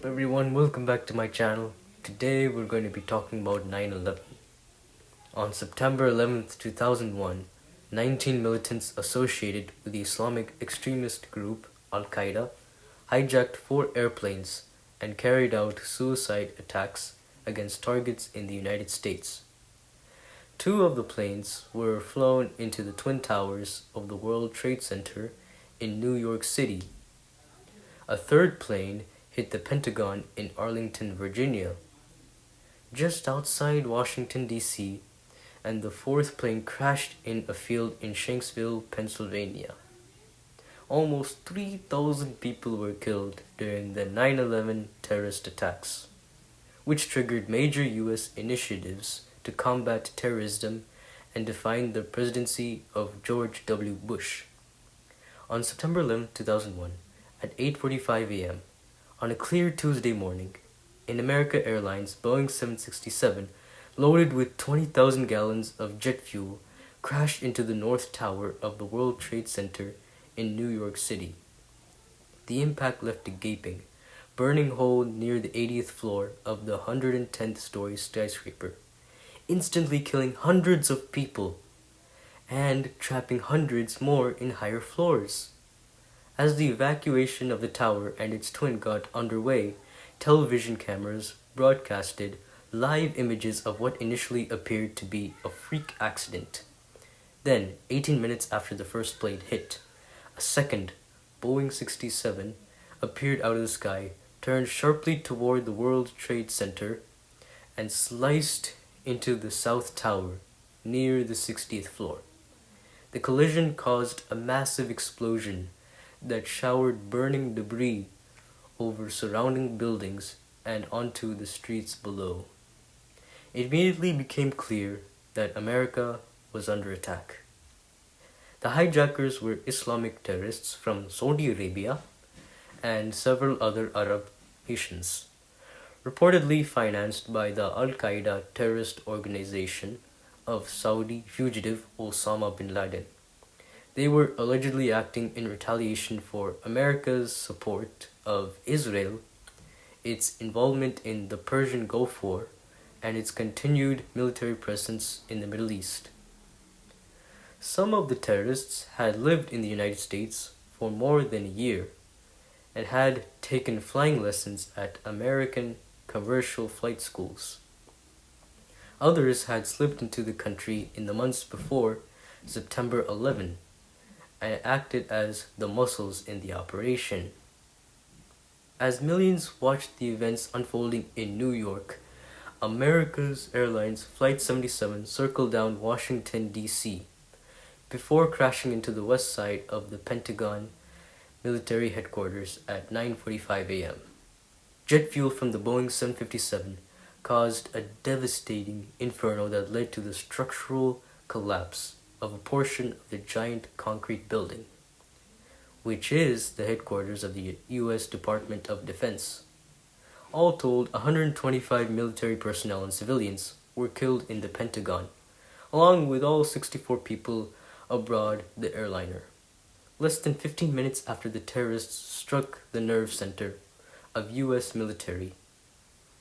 everyone, welcome back to my channel. Today we're going to be talking about 9/11. On September 11th, 2001, 19 militants associated with the Islamic extremist group Al-Qaeda hijacked 4 airplanes and carried out suicide attacks against targets in the United States. 2 of the planes were flown into the Twin Towers of the World Trade Center in New York City. A third plane hit the Pentagon in Arlington, Virginia, just outside Washington, D.C., and the fourth plane crashed in a field in Shanksville, Pennsylvania. Almost 3,000 people were killed during the 9/11 terrorist attacks, which triggered major U.S. initiatives to combat terrorism and define the presidency of George W. Bush. On September 11, 2001, at 8:45 a.m., on a clear Tuesday morning, an American Airlines Boeing 767 loaded with 20,000 gallons of jet fuel crashed into the North Tower of the World Trade Center in New York City. The impact left a gaping, burning hole near the 80th floor of the 110th-story skyscraper, instantly killing hundreds of people and trapping hundreds more in higher floors. As the evacuation of the tower and its twin got underway, television cameras broadcasted live images of what initially appeared to be a freak accident. Then, 18 minutes after the first plane hit, a second Boeing 67 appeared out of the sky, turned sharply toward the World Trade Center, and sliced into the South Tower near the 60th floor. The collision caused a massive explosion that showered burning debris over surrounding buildings and onto the streets below. It immediately became clear that America was under attack. The hijackers were Islamic terrorists from Saudi Arabia and several other Arab nations, reportedly financed by the Al-Qaeda terrorist organization of Saudi fugitive Osama bin Laden. They were allegedly acting in retaliation for America's support of Israel, its involvement in the Persian Gulf War, and its continued military presence in the Middle East. Some of the terrorists had lived in the United States for more than a year and had taken flying lessons at American commercial flight schools. Others had slipped into the country in the months before September 11 and acted as the muscles in the operation. As millions watched the events unfolding in New York, America's Airlines Flight 77 circled down Washington, D.C., before crashing into the west side of the Pentagon military headquarters at 9:45 a.m. Jet fuel from the Boeing 757 caused a devastating inferno that led to the structural collapse of a portion of the giant concrete building, which is the headquarters of the U.S. Department of Defense. All told, 125 military personnel and civilians were killed in the Pentagon, along with all 64 people aboard the airliner. Less than 15 minutes after the terrorists struck the nerve center of U.S. military,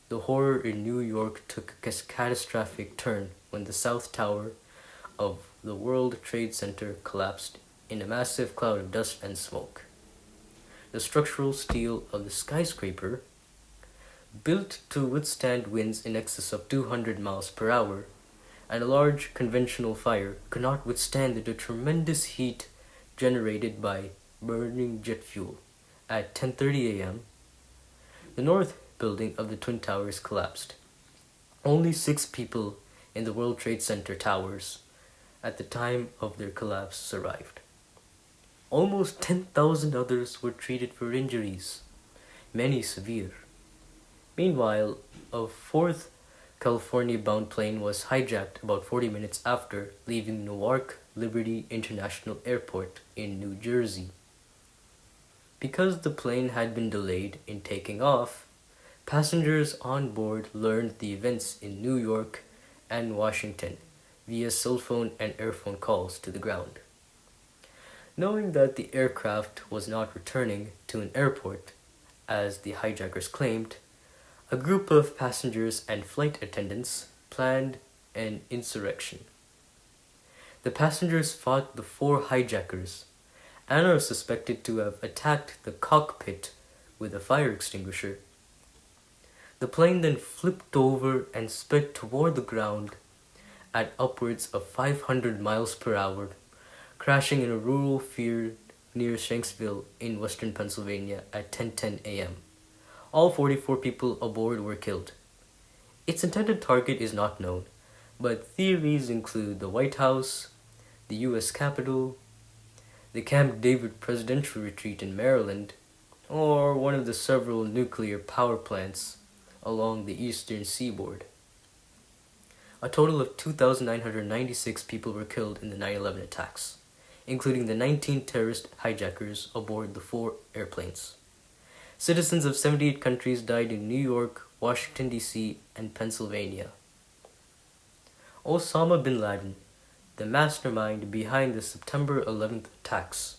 the horror in New York took a catastrophic turn when the South Tower of the World Trade Center collapsed in a massive cloud of dust and smoke. The structural steel of the skyscraper, built to withstand winds in excess of 200 miles per hour, and a large conventional fire, could not withstand the tremendous heat generated by burning jet fuel. At 10:30 a.m., the north building of the Twin Towers collapsed. Only 6 people in the World Trade Center towers at the time of their collapse survived. Almost 10,000 others were treated for injuries, many severe. Meanwhile, a fourth California-bound plane was hijacked about 40 minutes after leaving Newark Liberty International Airport in New Jersey. Because the plane had been delayed in taking off, passengers on board learned the events in New York and Washington via cell phone and airphone calls to the ground. Knowing that the aircraft was not returning to an airport as the hijackers claimed, a group of passengers and flight attendants planned an insurrection. The passengers fought the four hijackers and are suspected to have attacked the cockpit with a fire extinguisher. The plane then flipped over and sped toward the ground at upwards of 500 miles per hour, crashing in a rural field near Shanksville in western Pennsylvania at 10:10 a.m. All 44 people aboard were killed. Its intended target is not known, but theories include the White House, the U.S. Capitol, the Camp David presidential retreat in Maryland, or one of the several nuclear power plants along the eastern seaboard. A total of 2,996 people were killed in the 9/11 attacks, including the 19 terrorist hijackers aboard the four airplanes. Citizens of 78 countries died in New York, Washington, D.C., and Pennsylvania. Osama bin Laden, the mastermind behind the September 11th attacks,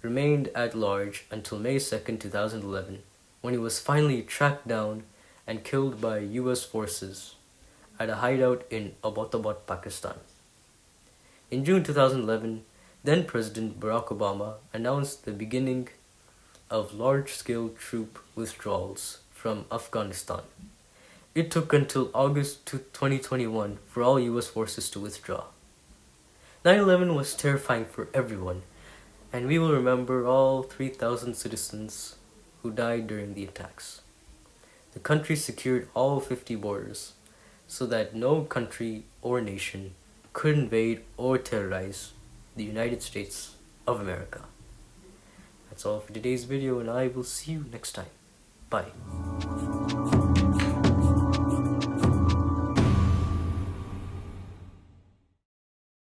remained at large until May 2, 2011, when he was finally tracked down and killed by U.S. forces at a hideout in Abbottabad, Pakistan. In June 2011, then-President Barack Obama announced the beginning of large-scale troop withdrawals from Afghanistan. It took until August 2021 for all U.S. forces to withdraw. 9/11 was terrifying for everyone, and we will remember all 3,000 citizens who died during the attacks. The country secured all 50 borders so that no country or nation could invade or terrorize the United States of America. That's all for today's video, and I will see you next time. Bye.